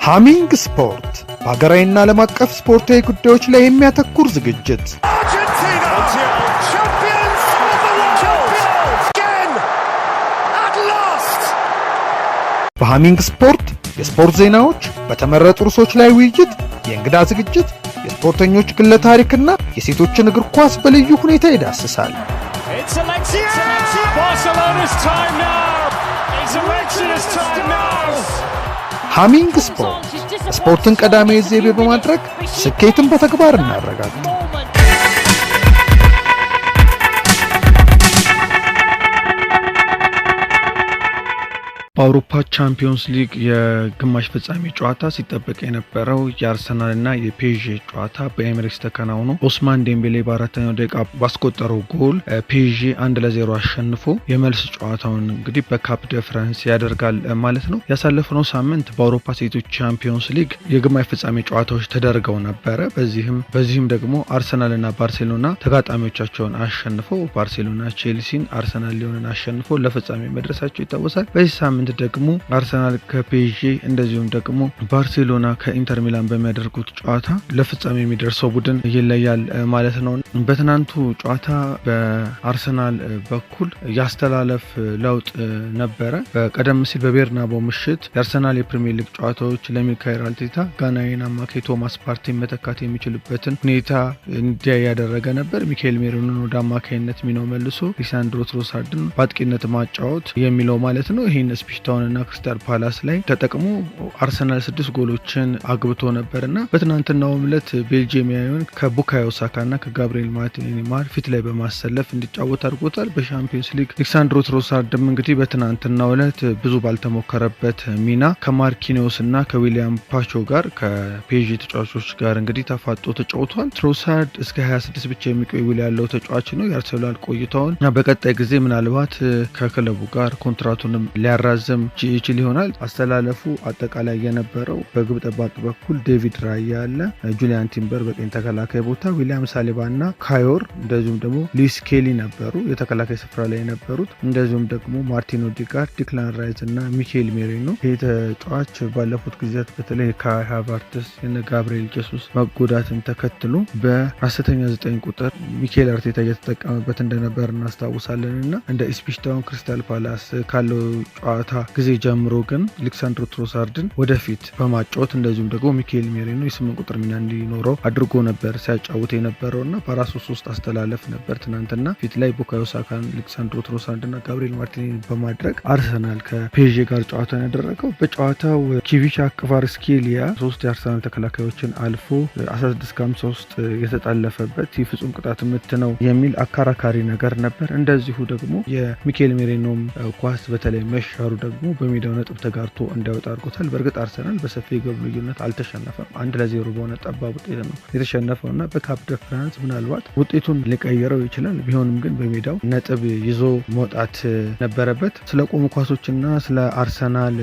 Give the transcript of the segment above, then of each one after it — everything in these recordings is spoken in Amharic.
ሃሚንግ ስፖርት በሀገራዊና ዓለም አቀፍ ስፖርታዊ ጉዳዮች ላይ የሚያተኩር ዝግጅት። በሃሚንግ ስፖርት የስፖርት ዜናዎች፣ በተመረጡ ርዕሶች ላይ ውይይት፣ የእንግዳ ዝግጅት፣ የስፖርተኞች ግለ ታሪክና የሴቶችን እግር ኳስ በልዩ ሁኔታ ይዳስሳል። ሃሚንግ ስፖርት ስፖርትን ቀዳሚ ዘይቤ በማድረግ ስኬትን በተግባር እናረጋግጥ። በአውሮፓ ቻምፒዮንስ ሊግ የግማሽ ፍጻሜ ጨዋታ ሲጠበቅ የነበረው የአርሰናልና የፒኤስጂ ጨዋታ በኤሚሬትስ ተከናውኖ ኦስማን ዴምቤሌ በአራተኛው ደቂቃ ባስቆጠረው ጎል ፒኤስጂ 1-0 አሸንፎ የመልስ ጨዋታውን እንግዲህ በካፕ ደ ፍራንስ ያደርጋል ማለት ነው። ያሳለፈው ሳምንት በአውሮፓ ሴቶች ቻምፒዮንስ ሊግ የግማሽ ፍጻሜ ጨዋታዎች ተደርገው ነበረ። በዚህም ደግሞ አርሰናልና ባርሴሎና ተጋጣሚዎቻቸውን አሸንፈው ባርሴሎና ቼልሲን፣ አርሰናል ሊዮንን አሸንፈው ለፍጻሜ መድረሳቸው ይታወሳል። በዚህ ሳምንት ደግሞ አርሰናል ከፒኤስጂ እንደዚሁም ደግሞ ባርሴሎና ከኢንተር ሚላን በሚያደርጉት ጨዋታ ለፍጻሜ የሚደርሰው ቡድን ይለያል ማለት ነው። በትናንቱ ጨዋታ በአርሰናል በኩል ያስተላለፍ ለውጥ ነበረ። በቀደም ሲል በቤርናባው ምሽት የአርሰናል የፕሪሚየር ሊግ ጨዋታዎች ለሚካኤል አርቴታ ጋናዊን አማካይ ቶማስ ፓርቲን መተካት የሚችልበትን ሁኔታ እንዲያይ ያደረገ ነበር። ሚካኤል ሜሪኖን ወደ አማካይነት ሚናው መልሶ ሊሳንድሮ ትሮሳርድን በአጥቂነት ማጫወት የሚለው ማለት ነው። ይህን ስፒሽታውንና ክሪስታል ፓላስ ላይ ተጠቅሞ አርሰናል 6 ጎሎችን አግብቶ ነበርና በትናንትናው ዕለት ቤልጂየማዊውን ከቡካዮ ሳካና ከጋብሪኤል ማርቲኔሊ ፊት ላይ በማሰለፍ እንዲጫወት አድርጎታል። በሻምፒዮንስ ሊግ ሊሳንድሮ ትሮሳርድም እንግዲህ በትናንትናው ዕለት ብዙ ባልተሞከረበት ሚና ከማርኪኒዮስና ከዊሊያም ፓቾ ጋር ከፒኤስጂ ተጫዋቾች ጋር እንግዲህ ተፋጦ ተጫውቷል። ትሮሳርድ እስከ 26 ብቻ የሚቆይ ውል ያለው ተጫዋች ነው። የአርሰናል ቆይታውን በቀጣይ ጊዜ ምናልባት ከክለቡ ጋር ኮንትራቱንም ሊያራዘም ይችል ይሆናል። አስተላለፉ አጠቃላይ የነበረው በግብ ጠባቂ በኩል ዴቪድ ራያ አለ፣ ጁሊያን ቲምበር በቀኝ ተከላካይ ቦታ፣ ዊሊያም ሳሊባና ካዮር እንደዚሁም ደግሞ ሉዊስ ኬሊ ነበሩ የተከላካይ ስፍራ ላይ የነበሩት። እንደዚሁም ደግሞ ማርቲን ኦዴጋርድ፣ ዲክላን ራይስ እና ሚካኤል ሜሪኖ። ይህ ተጫዋች ባለፉት ጊዜያት በተለይ ካይ ሃቨርትዝ እና ጋብሪኤል ጄሱስ መጎዳትን ተከትሎ በ19 ቁጥር ሚካኤል አርቴታ እየተጠቀመበት እንደነበር እናስታውሳለን እና እንደ ኢፕስዊች ክሪስታል ፓላስ ካለው ጨዋታ ጊዜ ጀምሮ ግን ሊሳንድሮ ትሮሳርድን ወደፊት በማጫወት እንደዚሁም ደግሞ ሚካኤል ሜሪኖ የ8 ቁጥር ሚና እንዲኖረው አድርጎ ነበር ሲያጫውት የነበረውና በ4-3-3 አስተላለፍ ነበር። ትናንትና ፊት ላይ ቡካዮ ሳካን፣ ሊሳንድሮ ትሮሳርድና ጋብሪኤል ማርቲኔሊ በማድረግ አርሰናል ከፒኤስጂ ጋር ጨዋታውን ያደረገው። በጨዋታው ኪቪቻ ክቫራትስኬሊያ 3 የአርሰናል ተከላካዮችን አልፎ 16-53 የተጣለፈበት የፍጹም ቅጣት ምት ነው የሚል አከራካሪ ነገር ነበር። እንደዚሁ ደግሞ የሚካኤል ሜሪኖም ኳስ በተለይ መሻሩ ደግሞ በሜዳው ነጥብ ተጋርቶ እንዳይወጣ አድርጎታል። በእርግጥ አርሰናል በሰፊ የግብ ልዩነት አልተሸነፈም። 1-0 በሆነ ጠባብ ውጤት ነው የተሸነፈውና በካፕ ደ ፍራንስ ምናልባት ውጤቱን ሊቀይረው ይችላል። ቢሆንም ግን በሜዳው ነጥብ ይዞ መውጣት ነበረበት። ስለ ቆሙ ኳሶችና ስለ አርሰናል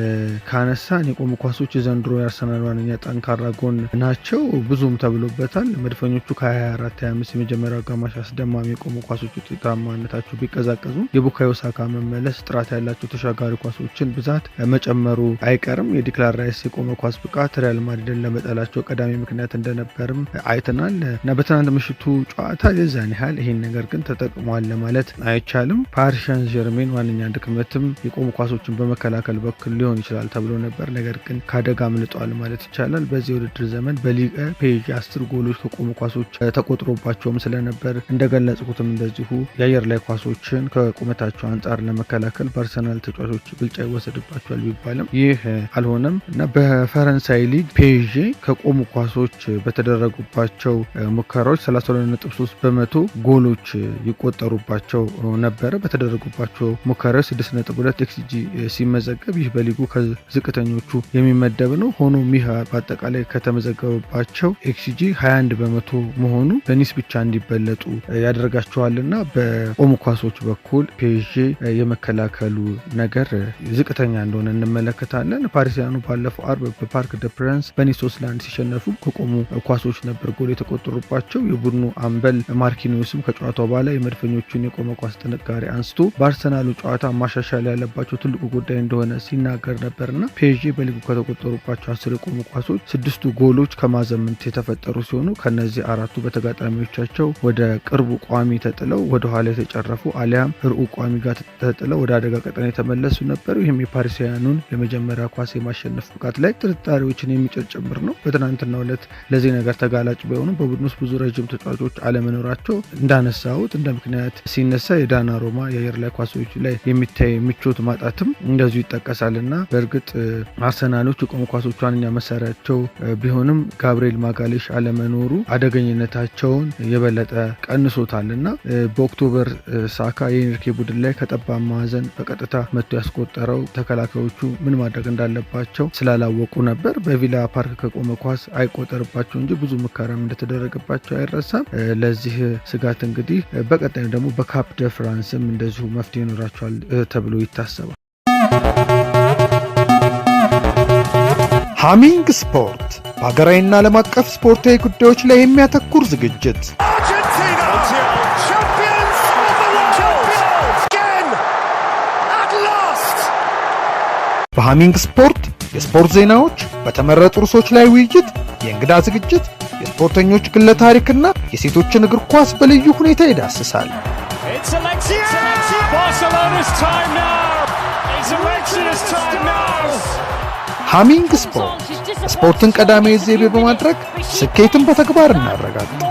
ካነሳን የቆሙ ኳሶች ዘንድሮ የአርሰናል ዋነኛ ጠንካራ ጎን ናቸው። ብዙም ተብሎበታል። መድፈኞቹ ከ24-25 የመጀመሪያው አጋማሽ አስደማሚ የቆሙ ኳሶች ውጤታማነታቸው ቢቀዛቀዙ የቡካዮ ሳካ መመለስ ጥራት ያላቸው ተሻጋሪ ኳሶችን ብዛት መጨመሩ አይቀርም። የዲክላን ራይስ የቆመ ኳስ ብቃት ሪያል ማድሪድን ለመጣላቸው ቀዳሚ ምክንያት እንደነበርም አይተናል እና በትናንት ምሽቱ ጨዋታ የዛን ያህል ይሄን ነገር ግን ተጠቅሟል ለማለት አይቻልም። ፓሪስ ሳን ዠርሜን ዋነኛ ድክመትም የቆሙ ኳሶችን በመከላከል በኩል ሊሆን ይችላል ተብሎ ነበር። ነገር ግን ካደጋ አምልጧል ማለት ይቻላል። በዚህ ውድድር ዘመን በሊግ ፒኤስጂ 10 ጎሎች ከቆሙ ኳሶች ተቆጥሮባቸውም ስለነበር እንደገለጽኩትም እንደዚሁ የአየር ላይ ኳሶችን ከቁመታቸው አንጻር ለመከላከል በአርሰናል ተጫዋቾች ብልጫ ይወሰድባቸዋል ቢባልም ይህ አልሆነም እና በፈረንሳይ ሊግ ፒኤስጂ ከቆሙ ኳሶች በተደረጉባቸው ሙከራዎች 32.3% ጎሎች ይቆጠሩባቸው ነበረ። በተደረጉባቸው ሙከራዎች 6.2 ኤክስጂ ሲመዘገብ ይህ በሊጉ ከዝቅተኞቹ የሚመደብ ነው። ሆኖም ይህ በአጠቃላይ ከተመዘገበባቸው ኤክስጂ 21% መሆኑ በኒስ ብቻ እንዲበለጡ ያደርጋቸዋልና በቆሙ ኳሶች በኩል ፒኤስጂ የመከላከሉ ነገር ዝቅተኛ እንደሆነ እንመለከታለን። ፓሪሲያኑ ባለፈው አርብ በፓርክ ደ ፕራንስ በኒስ 3-1 ሲሸነፉ ከቆሙ ኳሶች ነበር ጎል የተቆጠሩባቸው። የቡድኑ አምበል ማርኪኒዮስም ከጨዋታው በኋላ የመድፈኞቹን የቆመ ኳስ ጥንካሬ አንስቶ በአርሰናሉ ጨዋታ ማሻሻል ያለባቸው ትልቁ ጉዳይ እንደሆነ ሲናገር ነበርና ፒኤስጂ በሊጉ ከተቆጠሩባቸው 10 የቆሙ ኳሶች 6ቱ ጎሎች ከማዘምንት የተፈጠሩ ሲሆኑ ከነዚህ 4ቱ በተጋጣሚዎቻቸው ወደ ቅርቡ ቋሚ ተጥለው ወደ ኋላ የተጨረፉ አሊያም ርኡ ቋሚ ጋር ተጥለው ወደ አደጋ ቀጠና የተመለሱ ነበሩ። ይህም የፓሪሲያኑን የመጀመሪያ ኳስ የማሸነፍ ብቃት ላይ ጥርጣሬዎችን የሚጨምር ነው። በትናንትናው ዕለት ለዚህ ነገር ተጋላጭ ቢሆኑ በቡድኑ ውስጥ ብዙ ረጅም ተጫዋቾች አለመኖራቸው እንዳነሳሁት እንደ ምክንያት ሲነሳ የዳናሩማ የአየር ላይ ኳሶች ላይ የሚታይ ምቾት ማጣትም እንደዚሁ ይጠቀሳልና በእርግጥ አርሰናሎች የቆሙ ኳሶች ዋነኛ መሳሪያቸው ቢሆንም ጋብሪኤል ማጋሌሽ አለመኖሩ አደገኝነታቸውን የበለጠ ቀንሶታልና በኦክቶበር ሳካ የኤንሪኬ ቡድን ላይ ከጠባብ ማዕዘን በቀጥታ መጥቶ ያስቆጠረው ተከላካዮቹ ምን ማድረግ እንዳለባቸው ስላላወቁ ነበር። በቪላ ፓርክ ከቆመ ኳስ አይቆጠርባቸው እንጂ ብዙ ሙከራም እንደተደረገባቸው አይረሳም። ለዚህ ስጋት እንግዲህ በቀጣይ ደግሞ በካፕ ደ ፍራንስም እንደዚሁ መፍትሄ ይኖራቸዋል ተብሎ ይታሰባል። ሃሚንግ ስፖርት በሀገራዊና ዓለም አቀፍ ስፖርታዊ ጉዳዮች ላይ የሚያተኩር ዝግጅት በሃሚንግ ስፖርት የስፖርት ዜናዎች፣ በተመረጡ ርዕሶች ላይ ውይይት፣ የእንግዳ ዝግጅት፣ የስፖርተኞች ግለ ታሪክና የሴቶችን እግር ኳስ በልዩ ሁኔታ ይዳስሳል። ሃሚንግ ስፖርት ስፖርትን ቀዳሚ ዘይቤ በማድረግ ስኬትን በተግባር እናረጋግጥ።